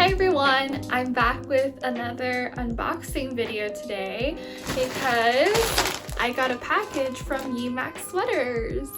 Hi everyone, I'm back with another unboxing video today because I got a package from Yemak Sweaters.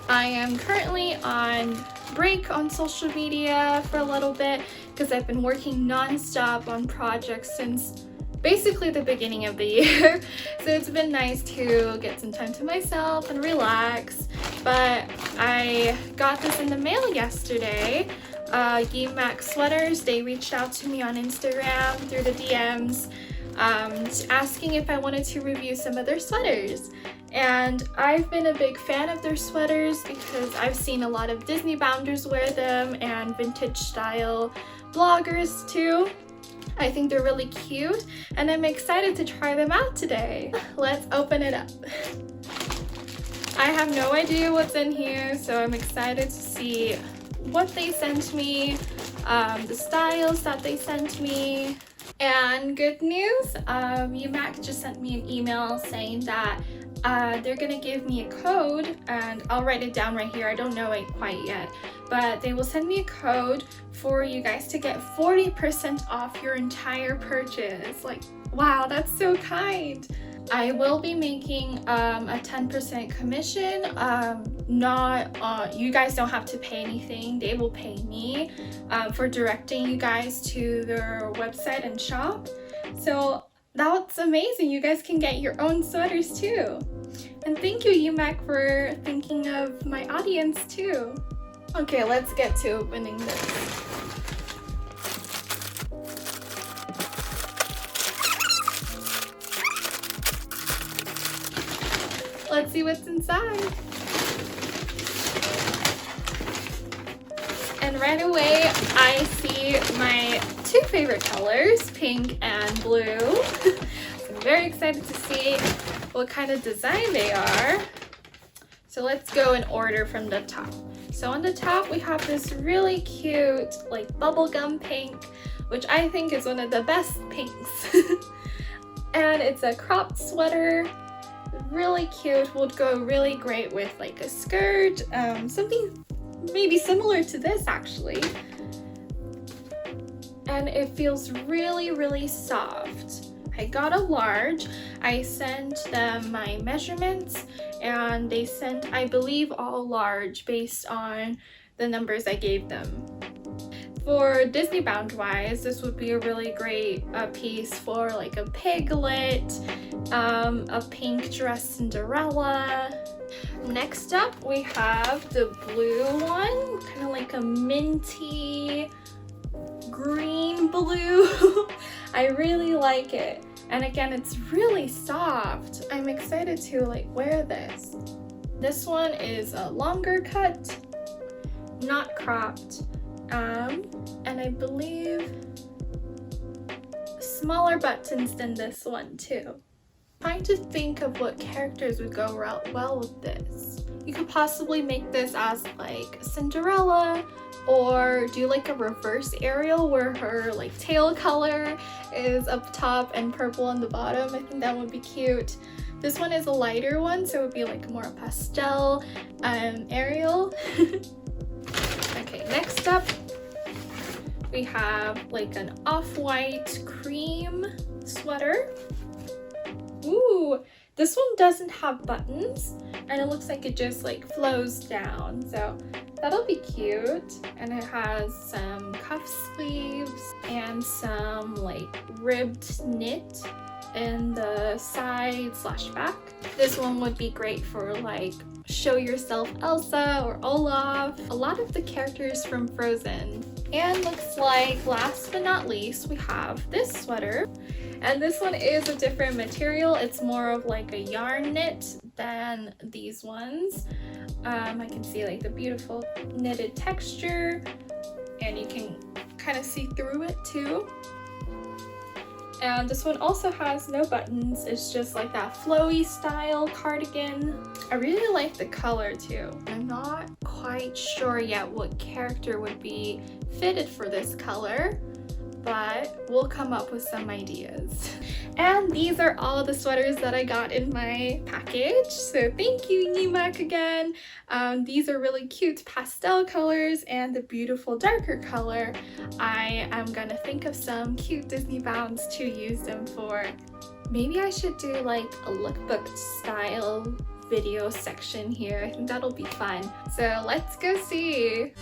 I am currently on break on social media for a little bit because I've been working non-stop on projects since basically the beginning of the year. So it's been nice to get some time to myself and relax. But I got this in the mail yesterday. Yemak Sweaters, they reached out to me on Instagram through the DMs asking if I wanted to review some of their sweaters. And I've been a big fan of their sweaters because I've seen a lot of DisneyBounders wear them and vintage style bloggers too. I think they're really cute and I'm excited to try them out today. Let's open it up. I have no idea what's in here, so I'm excited to see what they sent me, the styles that they sent me. And good news, Yemak just sent me an email saying that they're gonna give me a code, and I'll write it down right here. I don't know it quite yet, but they will send me a code for you guys to get 40% off your entire purchase. Like, wow, that's so kind. I will be making a 10% commission. You guys don't have to pay anything. They will pay me for directing you guys to their website and shop. So that's amazing. You guys can get your own sweaters too. And thank you, Yemak, for thinking of my audience too. Okay, let's get to opening this. Let's see what's inside. And right away, I see my two favorite colors, pink and blue. So I'm very excited to see what kind of design they are. So let's go in order from the top. So on the top, we have this really cute, like bubblegum pink, which I think is one of the best pinks. And it's a cropped sweater. Really cute, would go really great with like a skirt, something maybe similar to this actually. And it feels really soft. I got a large. I sent them my measurements and they sent, I believe, all large based on the numbers I gave them. For DisneyBound wise, this would be a really great piece for like a Piglet, a pink dress Cinderella. Next up, we have the blue one, kind of like a minty green blue. I really like it. And again, it's really soft. I'm excited to like wear this. This one is a longer cut, not cropped. And I believe smaller buttons than this one too. Trying to think of what characters would go well with this. You could possibly make this as like Cinderella, or do like a reverse Ariel where her like tail color is up top and purple on the bottom. I think that would be cute. This one is a lighter one, so it would be like more pastel Ariel. Okay, next up we have like an off-white cream sweater. Ooh, this one doesn't have buttons and it looks like it just like flows down, so that'll be cute. And it has some cuff sleeves and some like ribbed knit in the side / back. This one would be great for like Show Yourself Elsa or Olaf, a lot of the characters from Frozen. And looks like last but not least, we have this sweater. And this one is a different material. It's more of like a yarn knit than these ones. I can see like the beautiful knitted texture and you can kind of see through it too. And this one also has no buttons. It's just like that flowy style cardigan. I really like the color too. I'm not quite sure yet what character would be fitted for this color, but we'll come up with some ideas. And these are all the sweaters that I got in my package. So thank you, Yemak, again. These are really cute pastel colors and the beautiful darker color. I am gonna think of some cute DisneyBounds to use them for. Maybe I should do like a lookbook style video section here. I think that'll be fun. So let's go see.